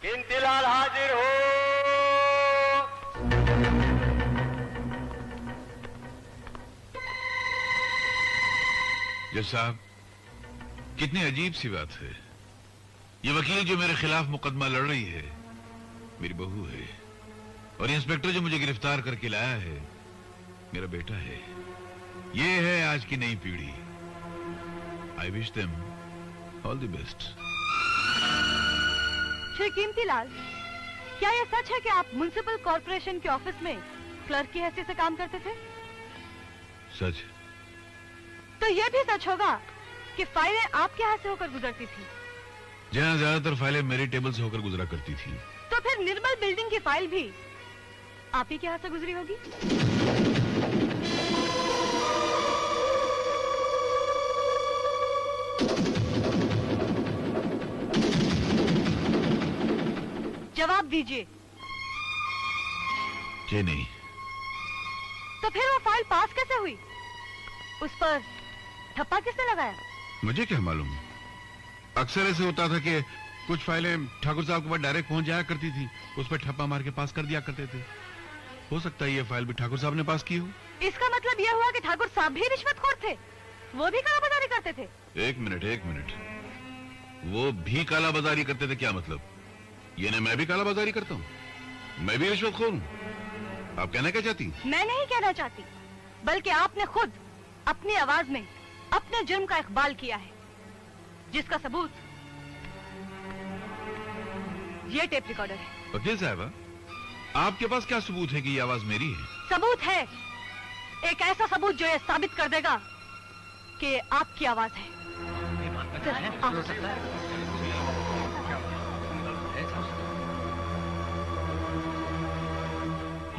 कीमतीलाल हाजिर हो। जज साहब, कितनी अजीब सी बात है। ये वकील जो मेरे खिलाफ मुकदमा लड़ रही है मेरी बहू है, और इंस्पेक्टर जो मुझे गिरफ्तार करके लाया है मेरा बेटा है। ये है आज की नई पीढ़ी। I wish them all the best. Shri Kimtilal, क्या यह सच है कि आप म्युनिसिपल कॉर्पोरेशन के ऑफिस में क्लर्क की हैसियत से काम करते थे? सच। तो यह भी सच होगा कि फाइलें आपके हाथ से होकर गुजरती थी? जहां ज्यादातर फाइलें मेरी टेबल से होकर गुजरा करती थी। तो फिर निर्मल बिल्डिंग की फाइल भी आप ही के हाथ से गुजरी होगी? जवाब दीजिए। जी नहीं। तो फिर वो फाइल पास कैसे हुई? उस पर ठप्पा किसने लगाया? मुझे क्या मालूम। अक्सर ऐसे होता था कि कुछ फाइलें ठाकुर साहब के पास डायरेक्ट पहुंच जाया करती थी, उस पर ठप्पा मार के पास कर दिया करते थे। हो सकता है ये फाइल भी ठाकुर साहब ने पास की हो। इसका मतलब यह हुआ कि ठाकुर साहब भी रिश्वतखोर थे, वो भी कालाबाजारी करते थे। एक मिनट, वो भी कालाबाजारी करते थे क्या मतलब? ये नहीं मैं भी कालाबाजारी करता हूँ, मैं भी रिश्वतखोर हूँ। आप कहना क्या चाहती? मैं नहीं कहना चाहती, बल्कि आपने खुद अपनी आवाज में अपने जुर्म का इकबाल किया है, जिसका सबूत ये टेप रिकॉर्डर है। वकील साहब, आपके पास क्या सबूत है कि ये आवाज मेरी है? सबूत है, एक ऐसा सबूत जो ये साबित कर देगा कि आपकी आवाज है।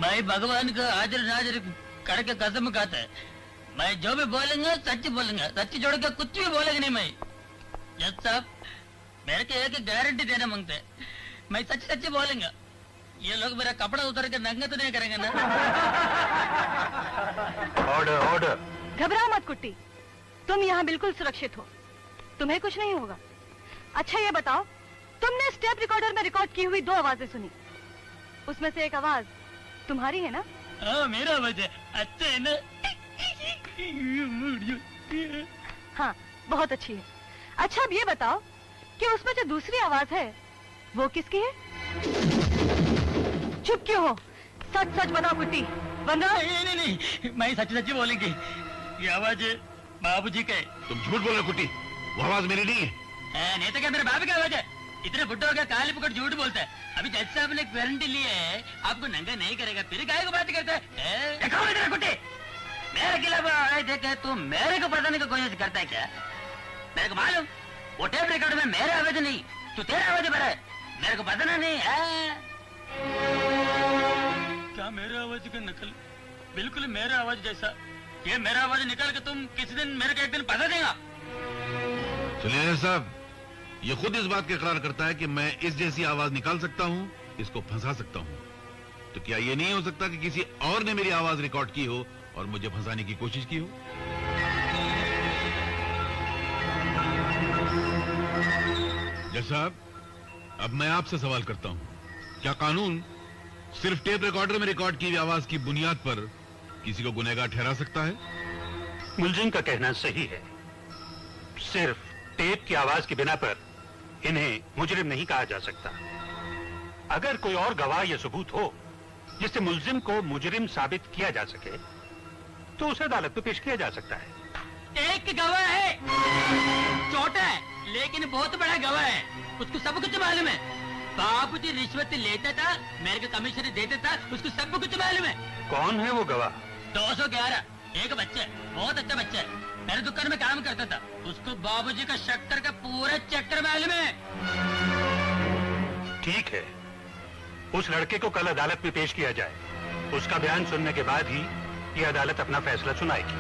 मैं भगवान का हाजिर नाजिर करके कसम खाता है, मैं जो भी बोलूंगा सच बोलूंगा, सच जोड़ के कुछ भी बोलेगा नहीं। मैं जज साहब मेरे को एक गारंटी देना मांगते हैं, मैं सच बोलूंगा। ये लोग मेरा कपड़ा उतार के नंगा तो नहीं करेंगे ना? ऑर्डर। घबराओ मत कुट्टी, तुम यहाँ बिल्कुल सुरक्षित हो, तुम्हें कुछ नहीं होगा। अच्छा ये बताओ, तुमने स्टेप रिकॉर्डर में रिकॉर्ड की हुई 2 आवाजें सुनी, उसमें से एक आवाज तुम्हारी है ना? हाँ मेरा आवाज है। अच्छा है ना? हाँ बहुत अच्छी है। अच्छा अब ये बताओ कि उसमें जो दूसरी आवाज है वो किसकी है? चुप क्यों हो? सच बताओ कुट्टी, वरना। नहीं, मैं सच बोलेंगी। ये आवाज बाबूजी का है। तुम झूठ बोल रहे कुट्टी, वो आवाज मेरी नहीं है। नहीं तो क्या मेरे बाबू की आवाज है? इतने बुड्ढे हो गया काली पकड़ झूठ बोलता है। अभी जज साहब ने गारंटी ली है आपको नंगा नहीं करेगा, फिर गाय को बात करता है। देखो इधर कुट्टी, मेरे खिलाफ आवाज देखे तू मेरे को बताने की कोशिश करता है क्या? मेरे को मालूम वो टेप रिकॉर्ड में मेरे आवाज नहीं, तू तेरा आवाज भरा है, मेरे को बताना नहीं है। क्या मेरे आवाज का नकल? बिल्कुल मेरा आवाज जैसा। ये मेरा आवाज निकाल के तुम किसी दिन मेरे को एक दिन पता देगा। सुनिए साहब, ये खुद इस बात का इकरार करता है कि मैं इस जैसी आवाज निकाल सकता हूं, इसको फंसा सकता हूं। तो क्या ये नहीं हो सकता कि किसी और ने मेरी आवाज रिकॉर्ड की हो और मुझे फंसाने की कोशिश की हो? जज साहब, अब मैं आपसे सवाल करता हूं, क्या कानून सिर्फ टेप रिकॉर्डर में रिकॉर्ड की हुई आवाज की बुनियाद पर किसी को गुनहगार ठहरा सकता है? मुलजिम का कहना सही है, सिर्फ टेप की आवाज की बिना पर इन्हें मुजरिम नहीं कहा जा सकता। अगर कोई और गवाह या सबूत हो जिससे मुलजिम को मुजरिम साबित किया जा सके तो उसे अदालत में पेश किया जा सकता है। एक गवाह है, छोटा है लेकिन बहुत बड़ा गवाह है, उसको सब कुछ मालूम है। बाबूजी रिश्वत लेता था, मेरे को कमीशन देता था, उसको सब कुछ मालूम है। कौन है वो गवाह? 211, एक बच्चा है, बहुत अच्छा बच्चा है, मेरे दुकान में काम करता था, उसको बाबूजी का शक्कर का पूरा चक्कर मालूम है। ठीक है, उस लड़के को कल अदालत में पेश किया जाए, उसका बयान सुनने के बाद ही ये अदालत अपना फैसला सुनाएगी।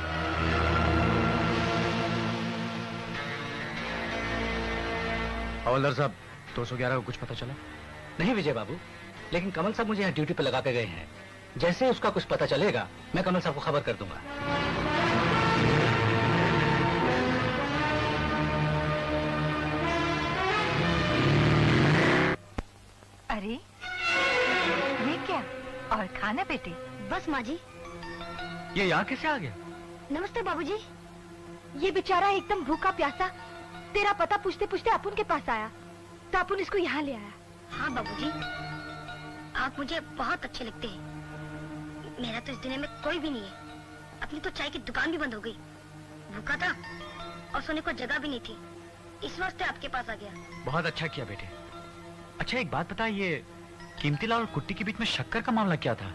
हवलदार साहब, 211 को कुछ पता चला? नहीं विजय बाबू, लेकिन कमल साहब मुझे यहाँ ड्यूटी पे लगा के गए हैं। जैसे उसका कुछ पता चलेगा मैं कमल साहब को खबर कर दूंगा। अरे ये क्या? और खाना बेटे? बस माँ जी। ये यहाँ कैसे आ गया? नमस्ते बाबूजी। ये बेचारा एकदम भूखा प्यासा तेरा पता पूछते पूछते अपुन के पास आया, तो अपुन इसको यहाँ ले आया। हाँ बाबूजी, आप मुझे बहुत अच्छे लगते हैं। मेरा तो इस दुनिया में कोई भी नहीं है। अपनी तो चाय की दुकान भी बंद हो गई। भूखा था और सोने को जगह भी नहीं थी, इस वास्ते आपके पास आ गया। बहुत अच्छा किया बेटे। अच्छा एक बात बता, ये कीमतीलाल और कुट्टी के बीच में शक्कर का मामला क्या था?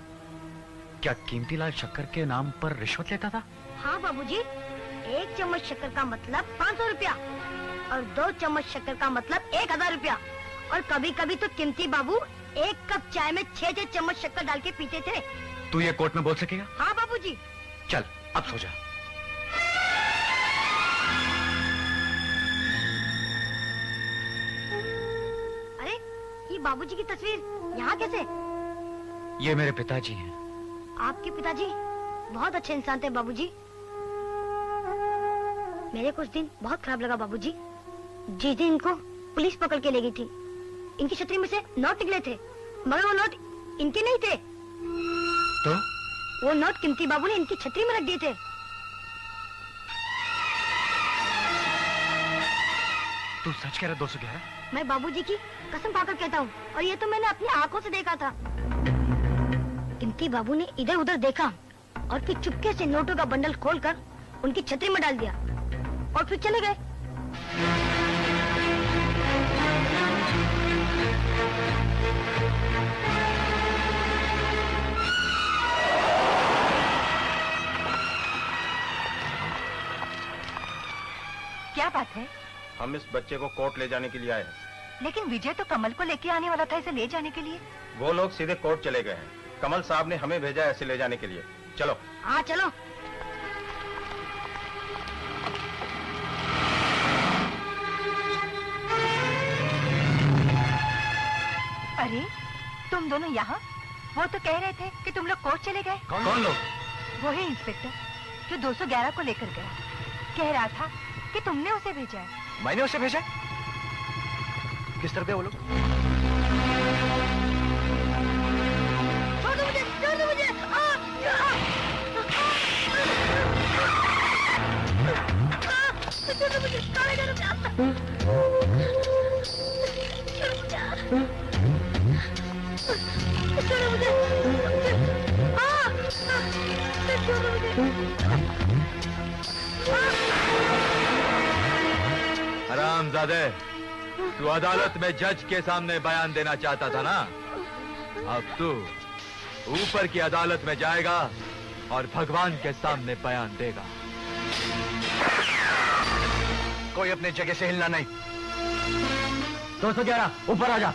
क्या कीमतीलाल शक्कर के नाम पर रिश्वत लेता था? हाँ बाबूजी, 1 चम्मच शक्कर का मतलब 500 रुपया और 2 चम्मच शक्कर का मतलब 1000 रुपया। और कभी कभी तो कीमती बाबू 1 कप चाय में 6 चम्मच शक्कर डाल के पीते थे। तू ये कोर्ट में बोल सकेगा? हाँ बाबूजी। चल अब सो जा। अरे ये बाबूजी की तस्वीर यहाँ कैसे? ये मेरे पिताजी हैं। आपके पिताजी बहुत अच्छे इंसान थे बाबूजी। मेरे कुछ दिन बहुत खराब लगा बाबूजी। जिस दिन इनको पुलिस पकड़ के ले गई थी, इनकी छतरी में से नोट निकले थे, मगर वो नोट इनके नहीं थे। तो वो नोट कीमती बाबू ने इनकी छतरी में रख दिए थे। तू सच कह रहा 211? मैं बाबूजी की कसम खाकर कहता हूँ, और ये तो मैंने अपनी आंखों से देखा था। कीमती बाबू ने इधर उधर देखा और फिर चुपके से नोटों का बंडल खोलकर उनकी छतरी में डाल दिया और फिर चले गए। क्या बात है? हम इस बच्चे को कोर्ट ले जाने के लिए आए हैं। लेकिन विजय तो कमल को लेके आने वाला था इसे ले जाने के लिए। वो लोग सीधे कोर्ट चले गए हैं। कमल साहब ने हमें भेजा है ऐसे ले जाने के लिए। चलो। हाँ चलो। अरे तुम दोनों यहाँ? वो तो कह रहे थे कि तुम लोग कोर्ट चले गए। कौन लोग? वो है इंस्पेक्टर जो 211 को लेकर गया। कह रहा था कि तुमने उसे भेजा है। मैंने उसे भेजा? किस तरफ है वो लोग? छोड़ दो मुझे, छोड़ दो मुझे। छोड़ दो मुझे, काले करो छोड़ो मुझे। छोड़ो मुझे। हरामजादे, तू अदालत में जज के सामने बयान देना चाहता था ना? अब तू ऊपर की अदालत में जाएगा और भगवान के सामने बयान देगा। कोई अपने जगह से हिलना नहीं। 211 ऊपर आ जा।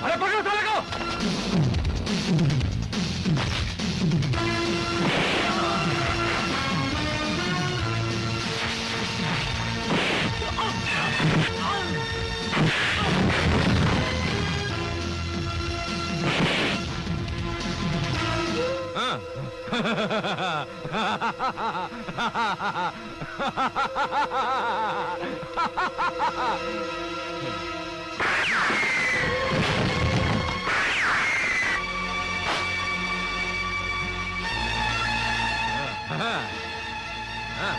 अरे पकड़ो साले को। हाँ